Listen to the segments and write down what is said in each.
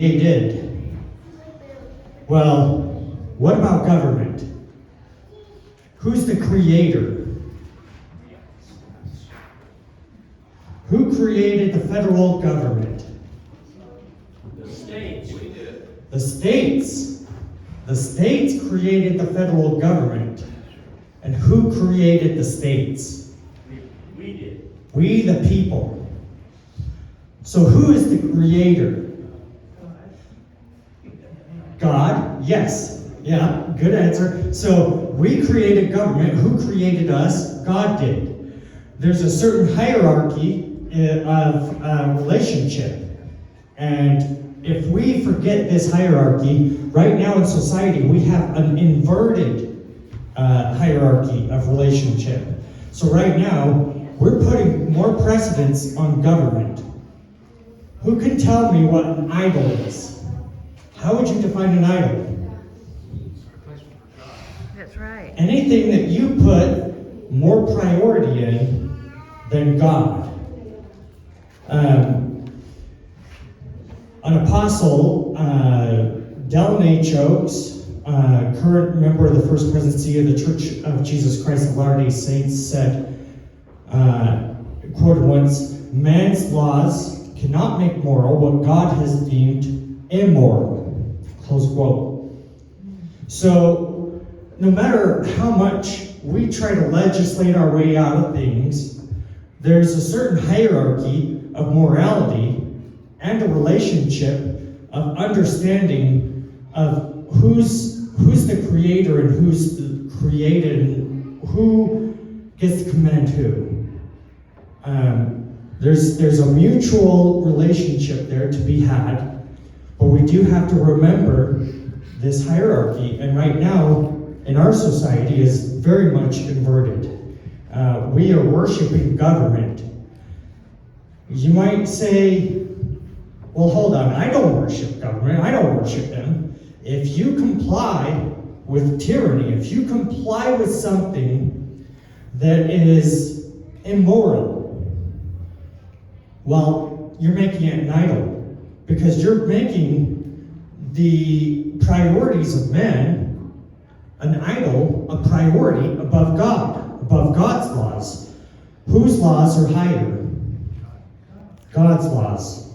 They did. Well, what about government? Who's the creator? Who created the federal government? The states. We did. The states. The states created the federal government. And who created the states? We did. We, the people. So who is the creator? God, yes. Yeah, good answer. So we created government. Who created us? God did. There's a certain hierarchy of relationship. And if we forget this hierarchy, right now in society, we have an inverted hierarchy of relationship. So right now, we're putting more precedence on government. Who can tell me what an idol is? How would you define an idol? That's right. Anything that you put more priority in than God. An apostle, Delaney Chokes, current member of the First Presidency of the Church of Jesus Christ of Latter-day Saints, said, quoted once, "Man's laws cannot make moral what God has deemed immoral." Close quote. So, no matter how much we try to legislate our way out of things, there's a certain hierarchy of morality and a relationship of understanding of who's the creator and who's the created and who gets to command who. There's a mutual relationship there to be had, but we do have to remember this hierarchy, and right now in our society is very much inverted. We are worshiping government. You might say, well, hold on, I don't worship government, I don't worship them. If you comply with tyranny, if you comply with something that is immoral, well, you're making it an idol. Because you're making the priorities of men an idol, a priority above God, above God's laws. Whose laws are higher? God's laws.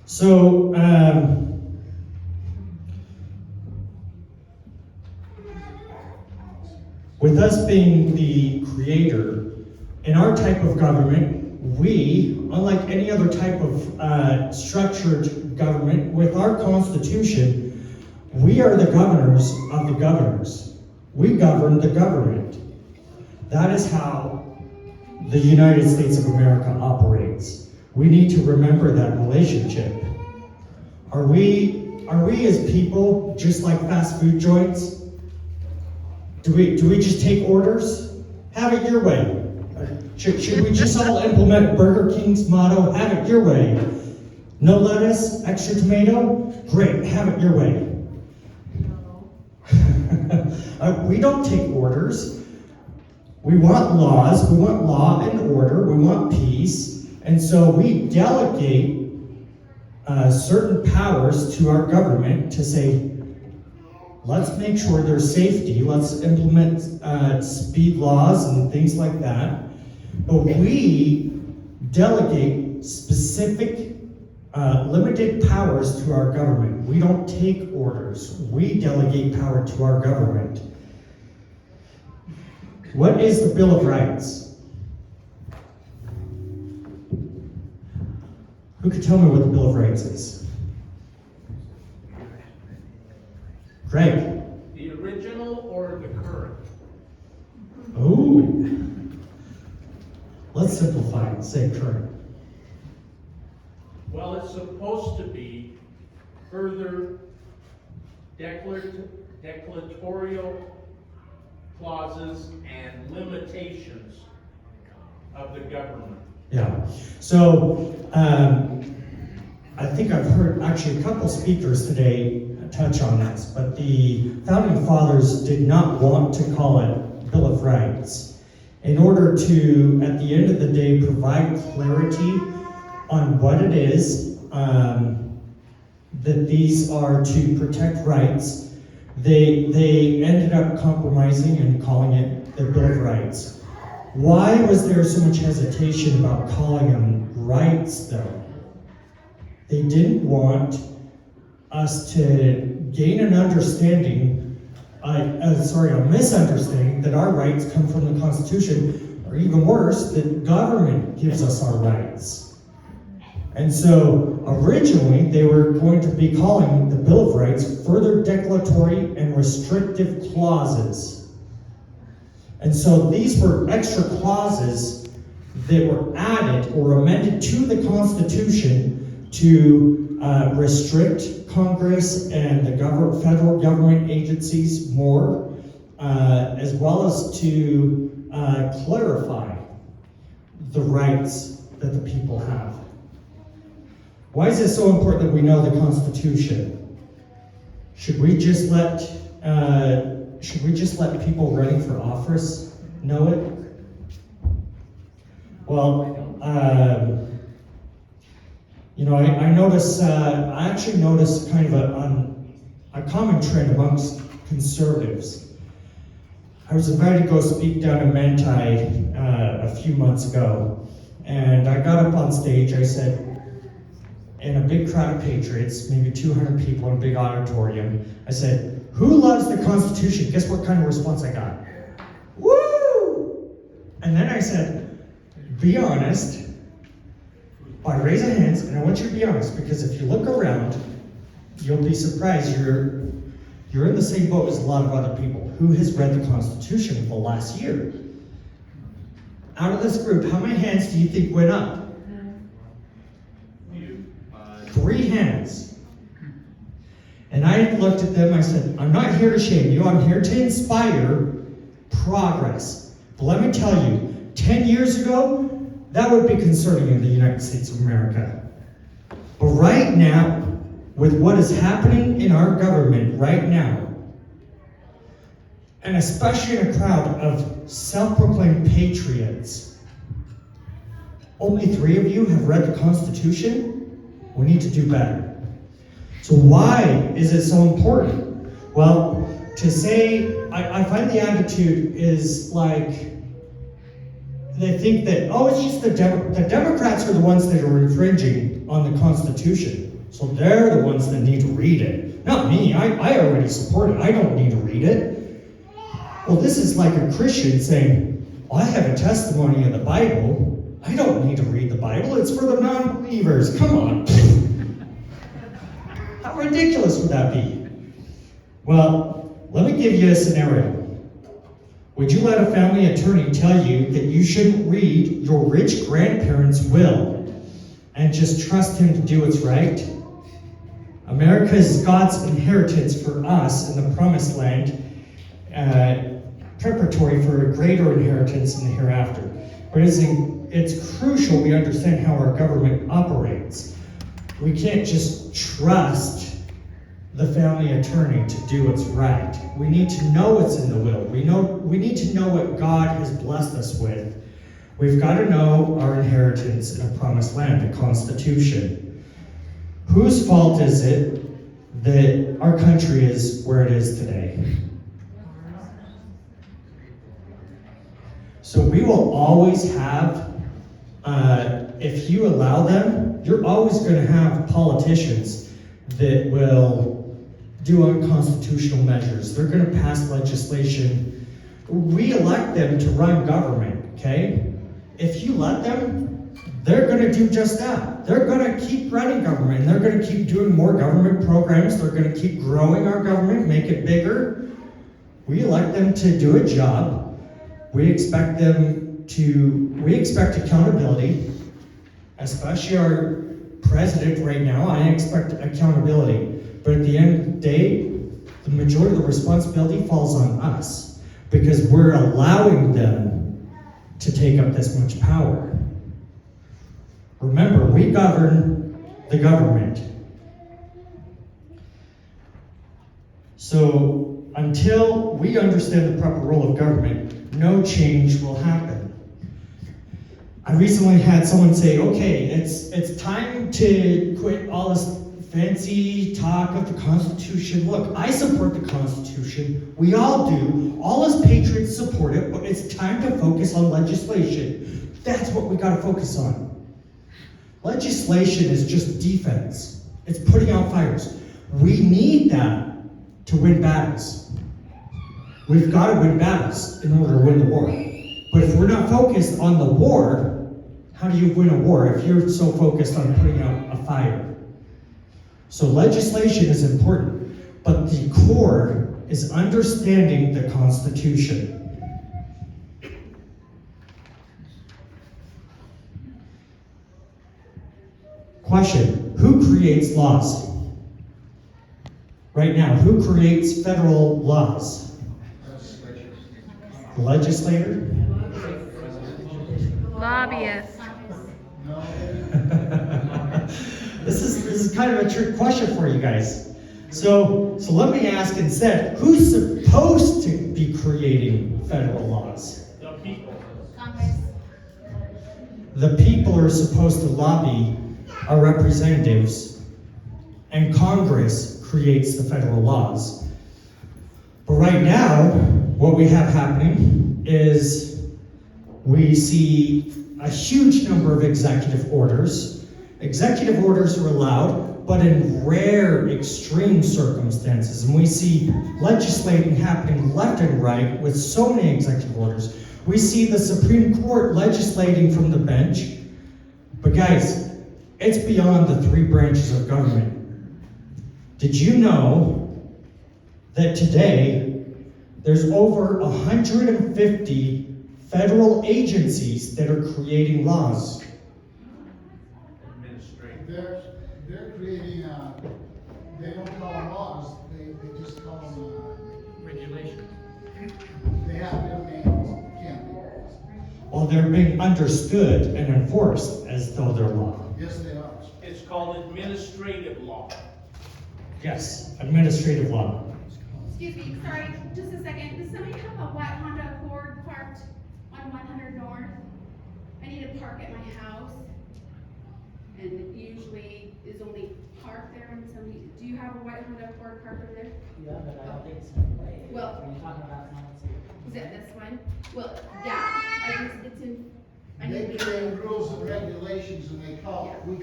So, with us being the creator, in our type of government, we, unlike any other type of structured government, with our Constitution, we are the governors of the governors. We govern the government. That is how the United States of America operates. We need to remember that relationship. Are we as people just like fast food joints? Do we just take orders? Have it your way. Should we just all implement Burger King's motto, have it your way? No lettuce, extra tomato? Great, have it your way. We don't take orders. We want laws, we want law and order, we want peace, and so we delegate certain powers to our government to say, let's make sure there's safety, let's implement speed laws and things like that. But we delegate specific, limited powers to our government. We don't take orders. We delegate power to our government. What is the Bill of Rights? Who could tell me what the Bill of Rights is? Greg. The original or the current? Oh. Let's simplify and say current. Well, it's supposed to be further declaratorial clauses and limitations of the government. Yeah. So, I think I've heard actually a couple speakers today touch on this, but the Founding Fathers did not want to call it Bill of Rights in order to, at the end of the day, provide clarity on what it is, that these are to protect rights, they ended up compromising and calling it the Bill of Rights. Why was there so much hesitation about calling them rights, though? They didn't want us to gain an understanding, a misunderstanding that our rights come from the Constitution, or even worse, that government gives us our rights. And so originally they were going to be calling the Bill of Rights further declaratory and restrictive clauses. And so these were extra clauses that were added or amended to the Constitution to restrict Congress and the federal government agencies more, as well as to clarify the rights that the people have. Why is it so important that we know the Constitution? Should we just let people running for office know it? Well, I actually noticed kind of a common trend amongst conservatives. I was invited to go speak down in Manti a few months ago, and I got up on stage. I said, in a big crowd of patriots, maybe 200 people in a big auditorium, I said, "Who loves the Constitution?" Guess what kind of response I got? Woo! And then I said, "Be honest," by raising hands, and I want you to be honest, because if you look around, you'll be surprised you're in the same boat as a lot of other people. Who has read the Constitution in the last year? Out of this group, how many hands do you think went up? 3 hands. And I looked at them, I said, "I'm not here to shame you, I'm here to inspire progress." But let me tell you, 10 years ago, that would be concerning in the United States of America. But right now, with what is happening in our government right now, and especially in a crowd of self-proclaimed patriots, only 3 of you have read the Constitution? We need to do better. So why is it so important? Well, to say, I find the attitude is like, they think that, it's just the Democrats are the ones that are infringing on the Constitution. So they're the ones that need to read it. Not me, I already support it, I don't need to read it. Well, this is like a Christian saying, "I have a testimony in the Bible, I don't need to read the Bible, it's for the non-believers." Come on. How ridiculous would that be? Well, let me give you a scenario. Would you let a family attorney tell you that you shouldn't read your rich grandparents' will and just trust him to do what's right? America is God's inheritance for us in the promised land, preparatory for a greater inheritance in the hereafter. But it's crucial we understand how our government operates. We can't just trust the family attorney to do what's right. We need to know what's in the will. We need to know what God has blessed us with. We've got to know our inheritance in a promised land, the Constitution. Whose fault is it that our country is where it is today? So we will always have, if you allow them, you're always going to have politicians that will do unconstitutional measures. They're going to pass legislation. We elect them to run government, okay? If you let them, they're going to do just that. They're going to keep running government. They're going to keep doing more government programs. They're going to keep growing our government, make it bigger. We elect them to do a job. We expect accountability, especially our president right now. I expect accountability. But at the end of the day, the majority of the responsibility falls on us because we're allowing them to take up this much power. Remember, we govern the government. So until we understand the proper role of government, no change will happen. I recently had someone say, okay, it's time to quit all this fancy talk of the Constitution. Look, I support the Constitution. We all do. All us patriots support it, but it's time to focus on legislation. That's what we gotta focus on. Legislation is just defense. It's putting out fires. We need that to win battles. We've got to win battles in order to win the war. But if we're not focused on the war, how do you win a war if you're so focused on putting out a fire? So legislation is important, but the core is understanding the Constitution. Question, who creates laws? Right now, who creates federal laws? The legislator? Lobbyist. This is kind of a trick question for you guys. So let me ask instead, who's supposed to be creating federal laws? The people. Congress. The people are supposed to lobby our representatives, and Congress creates the federal laws. But right now, what we have happening is we see a huge number of executive orders. Executive orders are allowed, but in rare, extreme circumstances. And we see legislating happening left and right with so many executive orders. We see the Supreme Court legislating from the bench. But guys, it's beyond the three branches of government. Did you know that today there's over 150 federal agencies that are creating laws? Administrative. They're creating, they don't call them laws, they just call them, Regulation. they have new names, can't be. Well, they're being understood and enforced as though they're law. Yes, they are. It's called administrative law. Yes, administrative law. Excuse me, sorry, just a second. Does somebody have a white Honda Accord parked on 100 North? I need to park at my house. And it usually is only parked there when somebody, do you have a white Honda Accord parked over there? Yeah, but I don't think it's way. Well- When you're talking about Nancy. Is it this one? Well, yeah, it's in, I They need to create be, rules and regulations and we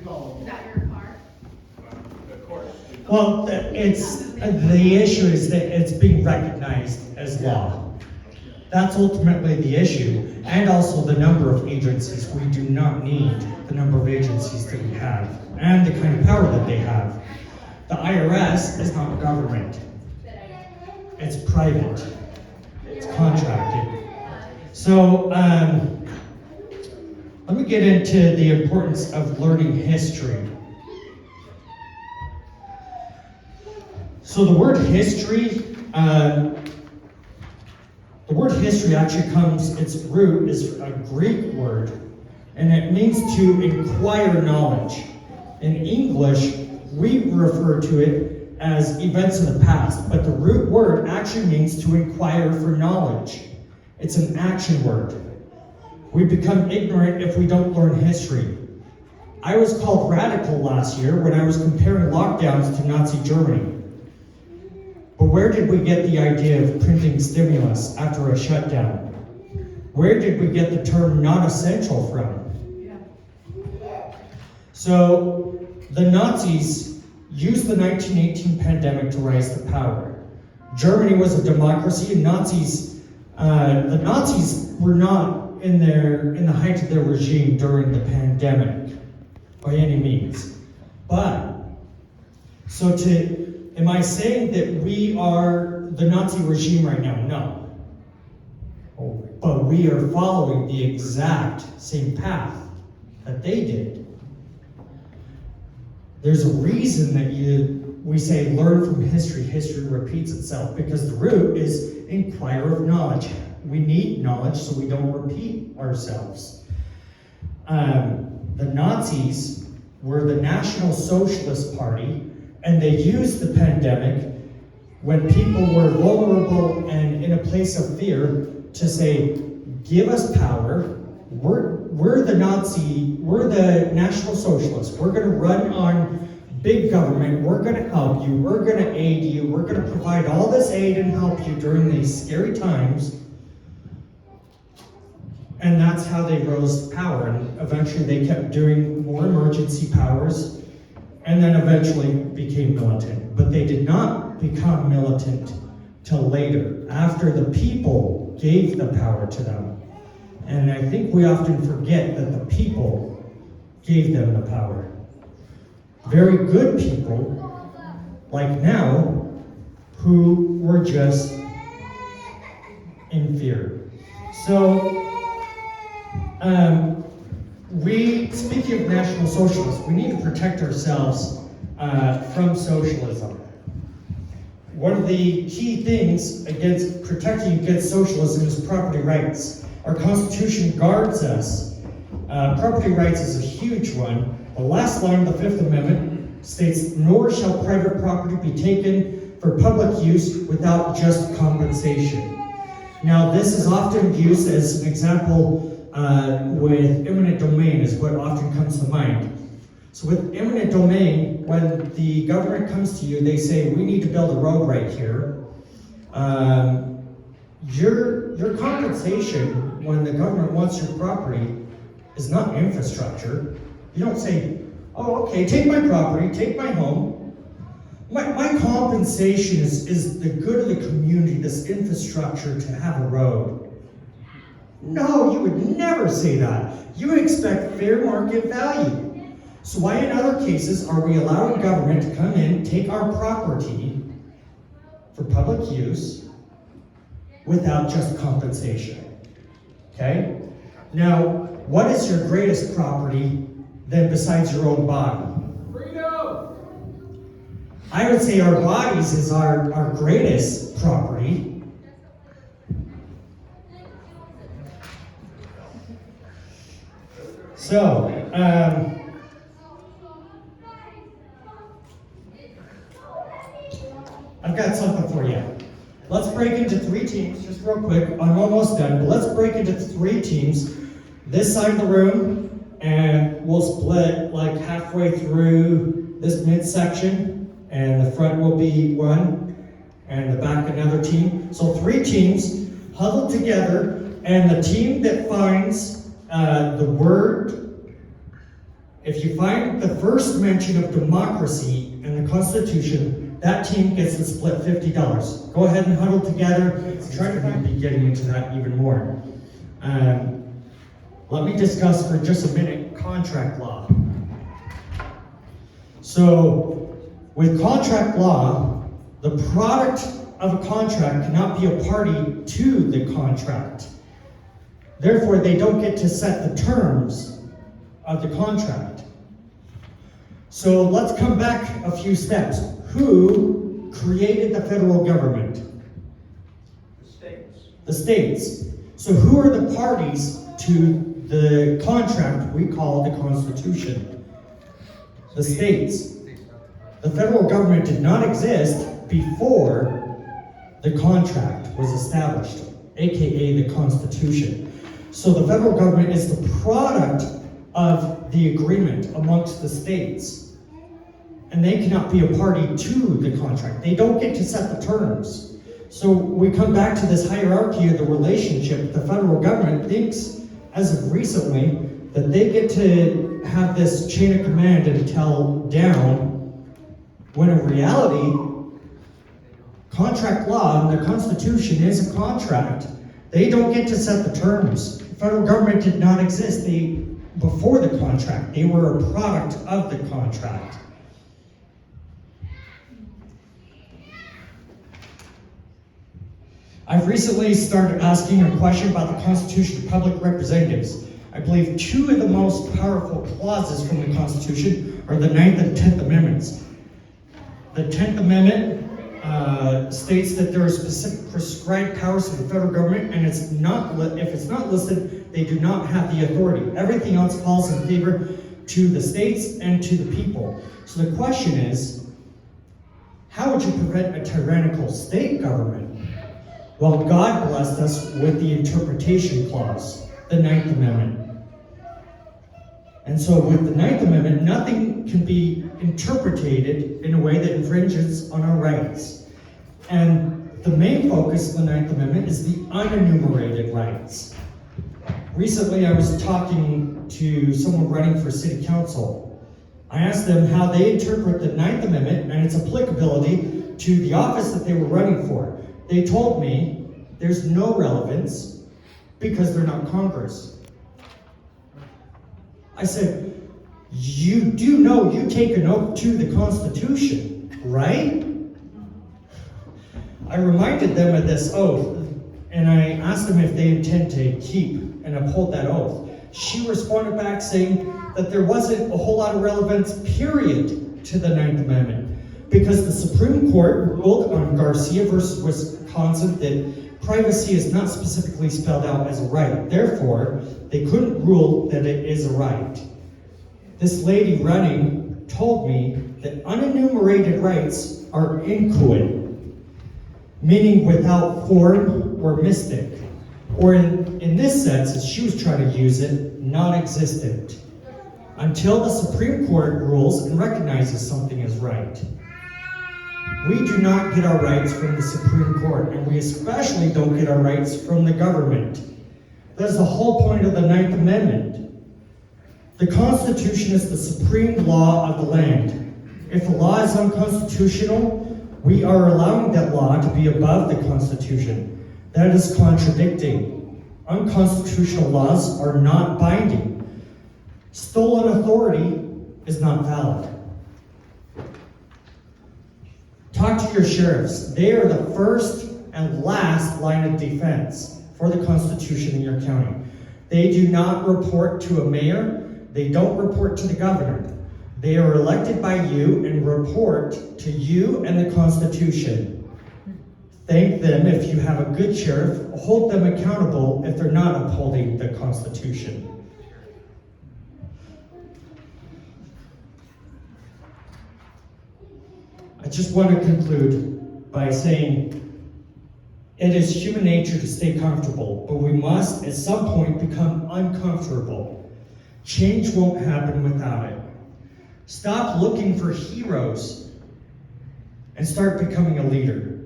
call is them. that your car? Of course. Well, the issue is that it's being recognized as law. That's ultimately the issue, and also the number of agencies. We do not need the number of agencies that we have, and the kind of power that they have. The IRS is not government. It's private. It's contracted. So, let me get into the importance of learning history. So the word history, actually comes, its root is a Greek word, and it means to inquire knowledge. In English, we refer to it as events in the past, but the root word actually means to inquire for knowledge. It's an action word. We become ignorant if we don't learn history. I was called radical last year when I was comparing lockdowns to Nazi Germany. But where did we get the idea of printing stimulus after a shutdown? Where did we get the term non-essential from? So the Nazis used the 1918 pandemic to rise to power. Germany was a democracy, and the Nazis were not in the height of their regime during the pandemic by any means. But am I saying that we are the Nazi regime right now? No. But we are following the exact same path that they did. There's a reason that we say learn from history. History repeats itself, because the root is inquire of knowledge. We need knowledge so we don't repeat ourselves. The Nazis were the National Socialist Party, and they used the pandemic when people were vulnerable and in a place of fear to say, give us power. We're the National Socialists. We're going to run on big government, we're gonna help you, we're gonna aid you, we're gonna provide all this aid and help you during these scary times. And that's how they rose to power, and eventually they kept doing more emergency powers, and then eventually became militant. But they did not become militant till later, after the people gave the power to them. And I think we often forget that the people gave them the power. Very good people, like now, who were just in fear. So, speaking of National Socialists, we need to protect ourselves from socialism. One of the key things against protecting against socialism is property rights. Our Constitution guards us. Property rights is a huge one. The last line of the Fifth Amendment states, "Nor shall private property be taken for public use without just compensation." Now, this is often used as an example with eminent domain is what often comes to mind. So with eminent domain, when the government comes to you, they say, we need to build a road right here. Your compensation when the government wants your property is not infrastructure. You don't say, oh, okay, take my property, take my home. My compensation is the good of the community, this infrastructure to have a road. No, you would never say that. You would expect fair market value. So why in other cases are we allowing government to come in, take our property for public use without just compensation? Okay? Now, what is your greatest property then besides your own body? Freedom! I would say our bodies is our greatest property. So, I've got something for you. Let's break into 3 teams, just real quick. I'm almost done, but let's break into 3 teams. This side of the room, and we'll split like halfway through this midsection, and the front will be one, and the back another team. So 3 teams huddled together, and the team that finds the word, if you find the first mention of democracy in the Constitution, that team gets to split $50. Go ahead and huddle together. Try to be getting into that even more. Let me discuss for just a minute contract law. So, with contract law, the product of a contract cannot be a party to the contract. Therefore, they don't get to set the terms of the contract. So let's come back a few steps. Who created the federal government? The states. The states. So who are the parties to the contract we call the Constitution? The states. The federal government did not exist before the contract was established, aka the Constitution. So the federal government is the product of the agreement amongst the states. And they cannot be a party to the contract. They don't get to set the terms. So we come back to this hierarchy of the relationship. The federal government thinks, as of recently, that they get to have this chain of command and tell down, when in reality, contract law and the Constitution is a contract. They don't get to set the terms. The federal government did not exist before the contract. They were a product of the contract. I've recently started asking a question about the Constitution to public representatives. I believe 2 of the most powerful clauses from the Constitution are the 9th and 10th Amendments. The 10th Amendment states that there are specific prescribed powers of the federal government, and if it's not listed, they do not have the authority. Everything else falls in favor to the states and to the people. So the question is, how would you prevent a tyrannical state government? Well, God blessed us with the interpretation clause, the 9th Amendment. And so with the Ninth Amendment, nothing can be interpreted in a way that infringes on our rights. And the main focus of the Ninth Amendment is the unenumerated rights. Recently, I was talking to someone running for city council. I asked them how they interpret the Ninth Amendment and its applicability to the office that they were running for. They told me there's no relevance because they're not Congress. I said, you do know you take an oath to the Constitution, right? I reminded them of this oath, and I asked them if they intend to keep and uphold that oath. She responded back saying that there wasn't a whole lot of relevance, period, to the Ninth Amendment, because the Supreme Court ruled on Garcia versus Wisconsin that privacy is not specifically spelled out as a right. Therefore, they couldn't rule that it is a right. This lady running told me that unenumerated rights are inchoate, meaning without form or mystic, or in this sense, as she was trying to use it, non-existent, until the Supreme Court rules and recognizes something as right. We do not get our rights from the Supreme Court, and we especially don't get our rights from the government. That's the whole point of the Ninth Amendment. The Constitution is the supreme law of the land. If a law is unconstitutional, we are allowing that law to be above the Constitution. That is contradicting. Unconstitutional laws are not binding. Stolen authority is not valid. Talk to your sheriffs. They are the first and last line of defense for the Constitution in your county. They do not report to a mayor. They don't report to the governor. They are elected by you and report to you and the Constitution. Thank them if you have a good sheriff. Hold them accountable if they're not upholding the Constitution. I just want to conclude by saying it is human nature to stay comfortable, but we must at some point become uncomfortable. Change won't happen without it. Stop looking for heroes and start becoming a leader.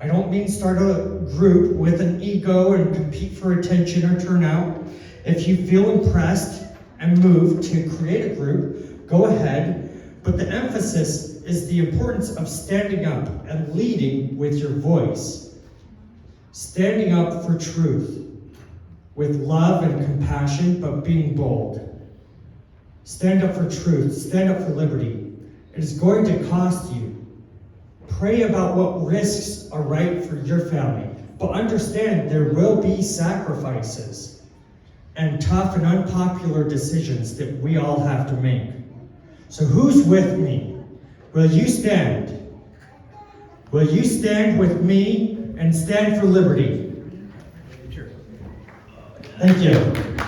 I don't mean start a group with an ego and compete for attention or turnout. If you feel impressed and moved to create a group, go ahead, but the emphasis is the importance of standing up and leading with your voice. Standing up for truth with love and compassion, but being bold. Stand up for truth, stand up for liberty. It is going to cost you. Pray about what risks are right for your family, but understand there will be sacrifices and tough and unpopular decisions that we all have to make. So who's with me? Will you stand? Will you stand with me and stand for liberty? Thank you.